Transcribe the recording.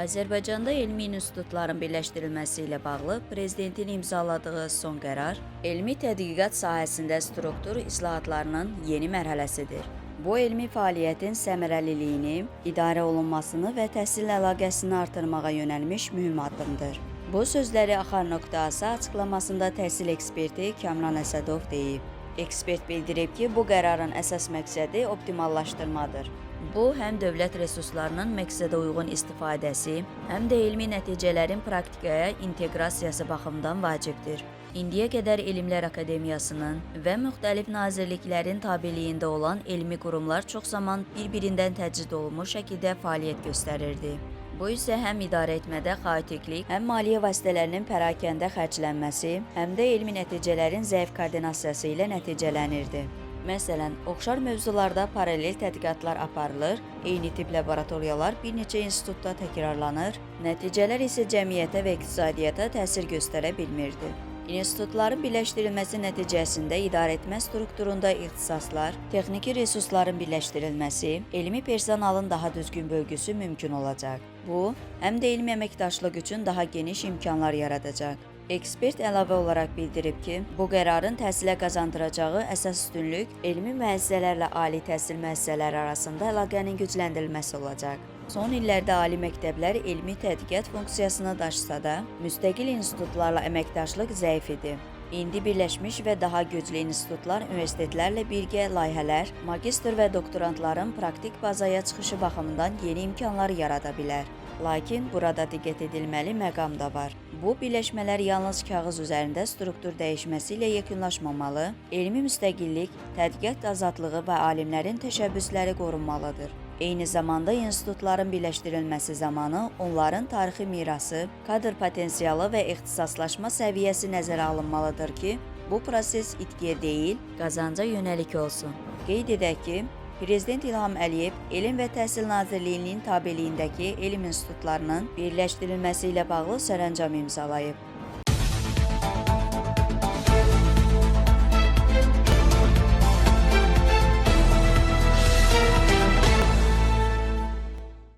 Azərbaycanda elmi institutların birləşdirilməsi ilə bağlı Prezidentin imzaladığı son qərar, elmi tədqiqat sahəsində struktur islahatlarının yeni mərhələsidir. Bu, elmi fəaliyyətin səmərəliliyini, idarə olunmasını və təhsil əlaqəsini artırmağa yönəlmiş mühüm addımdır. Bu sözləri Axar.az açıqlamasında təhsil eksperti Kamran Əsədov deyib. Ekspert bildirib ki, bu qərarın əsas məqsədi optimallaşdırmadır. Bu, həm dövlət resurslarının məqsədə uyğun istifadəsi, həm də elmi nəticələrin praktikaya inteqrasiyası baxımından vacibdir. İndiyə qədər Elmlər Akademiyasının və müxtəlif nazirliklərin tabeliyində olan elmi qurumlar çox zaman bir-birindən təcrid olunmuş şəkildə fəaliyyət göstərirdi. Bu isə həm idarə etmədə xaotiklik, həm maliyyə vasitələrinin pərakəndə xərclənməsi, həm də elmi nəticələrin zəif koordinasiyası ilə nəticələnirdi. Məsələn, oxşar mövzularda paralel tədqiqatlar aparılır, eyni tip laboratoriyalar bir neçə institutda təkrarlanır, nəticələr isə cəmiyyətə və iqtisadiyyata təsir göstərə bilmirdi. İnstitutların birləşdirilməsi nəticəsində idarəetmə strukturunda ixtisaslar, texniki resursların birləşdirilməsi, elmi personalın daha düzgün bölgüsü mümkün olacaq. Bu, həm də elmi əməkdaşlıq üçün daha geniş imkanlar yaradacaq. Ekspert əlavə olaraq bildirib ki, bu qərarın təhsilə qazandıracağı əsas üstünlük elmi müəssisələrlə ali təhsil müəssisələri arasında əlaqənin gücləndirilməsi olacaq. Son illərdə ali məktəblər elmi tədqiqat funksiyasını daşısa da, müstəqil institutlarla əməkdaşlıq zəif idi. İndi birləşmiş və daha güclü institutlar universitetlərlə birgə layihələr, magistr və doktorantların praktik bazaya çıxışı baxımından yeni imkanlar yarada bilər. Lakin burada diqqət edilməli məqam da var. Bu, birləşmələr yalnız kağız üzərində struktur dəyişməsi ilə yekunlaşmamalı, elmi müstəqillik, tədqiqat azadlığı və alimlərin təşəbbüsləri qorunmalıdır. Eyni zamanda institutların birləşdirilməsi zamanı onların tarixi mirası, kadr potensialı və ixtisaslaşma səviyyəsi nəzərə alınmalıdır ki, bu proses itkiyə deyil, qazanca yönəlik olsun. Qeyd edək ki, Prezident İlham Əliyev Elm və Təhsil Nazirliyinin tabeliyindəki elm institutlarının birləşdirilməsi ilə bağlı sərəncam imzalayıb.